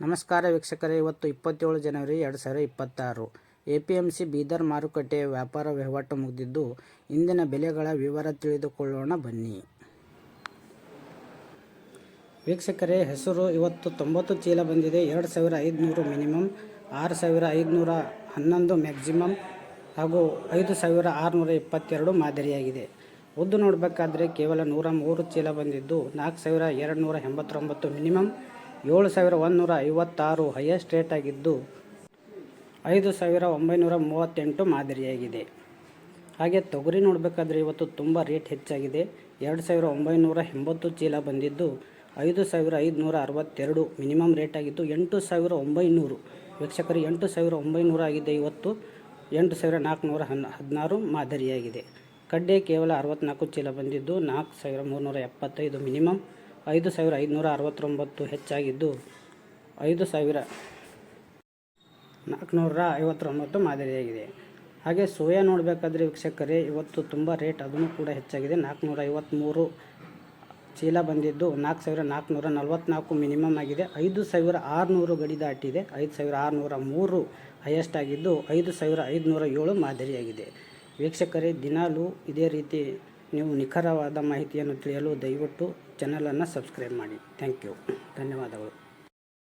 ನಮಸ್ಕಾರ ವೀಕ್ಷಕರೇ, ಇವತ್ತು 27 ಜನವರಿ 2026 ಎಪಿಎಂಸಿ ಬೀದರ್ ಮಾರುಕಟ್ಟೆಯ ವ್ಯಾಪಾರ ವಹಿವಾಟು ಮುಗಿದಿದ್ದು, ಇಂದಿನ ಬೆಲೆಗಳ ವಿವರ ತಿಳಿದುಕೊಳ್ಳೋಣ ಬನ್ನಿ. ವೀಕ್ಷಕರೇ, ಹೆಸರು ಇವತ್ತು 90 ಚೀಲ ಬಂದಿದೆ. 2500 ಮಿನಿಮಮ್, 6511 ಮ್ಯಾಕ್ಸಿಮಮ್ ಹಾಗೂ 5622 ಮಾದರಿಯಾಗಿದೆ. ಉದ್ದು ನೋಡಬೇಕಾದ್ರೆ ಕೇವಲ 103 ಚೀಲ ಬಂದಿದ್ದು, 4289 ಮಿನಿಮಮ್, 7156 ಹೈಯೆಸ್ಟ್ ರೇಟ್ ಆಗಿದ್ದು, 5938 ಮಾದರಿಯಾಗಿದೆ. ಹಾಗೆ ತೊಗರಿ ನೋಡಬೇಕಾದ್ರೆ ಇವತ್ತು ತುಂಬ ರೇಟ್ ಹೆಚ್ಚಾಗಿದೆ. 2980 ಚೀಲ ಬಂದಿದ್ದು, 5562 ಮಿನಿಮಮ್ ರೇಟ್ ಆಗಿದ್ದು, 8900 ವೀಕ್ಷಕರು 8900 ಆಗಿದೆ. ಇವತ್ತು 8416 ಮಾದರಿಯಾಗಿದೆ. ಕಡ್ಡೆ ಕೇವಲ 64 ಚೀಲ ಬಂದಿದ್ದು, 4375 ಮಿನಿಮಮ್, 5569 ಹೆಚ್ಚಾಗಿದ್ದು, 5459 ಮಾದರಿಯಾಗಿದೆ. ಹಾಗೆ ಸೋಯಾ ನೋಡಬೇಕಾದ್ರೆ ವೀಕ್ಷಕರೇ ಇವತ್ತು ತುಂಬ ರೇಟ್ ಅದನ್ನು ಕೂಡ ಹೆಚ್ಚಾಗಿದೆ. 453 ಚೀಲ ಬಂದಿದ್ದು, 4444 ಮಿನಿಮಮ್ ಆಗಿದೆ. 5600 ಗಡಿ ದಾಟಿದೆ. 5603 ಹೈಯೆಸ್ಟ್ ಆಗಿದ್ದು, 5507 ಮಾದರಿಯಾಗಿದೆ. ವೀಕ್ಷಕರೇ, ದಿನಾಲೂ ಇದೇ ರೀತಿ ನೀವು ನಿಖರವಾದ ಮಾಹಿತಿಯನ್ನು ತಿಳಿಯಲು ದಯವಿಟ್ಟು ಚಾನಲನ್ನು ಸಬ್ಸ್ಕ್ರೈಬ್ ಮಾಡಿ. ಥ್ಯಾಂಕ್ ಯು, ಧನ್ಯವಾದಗಳು.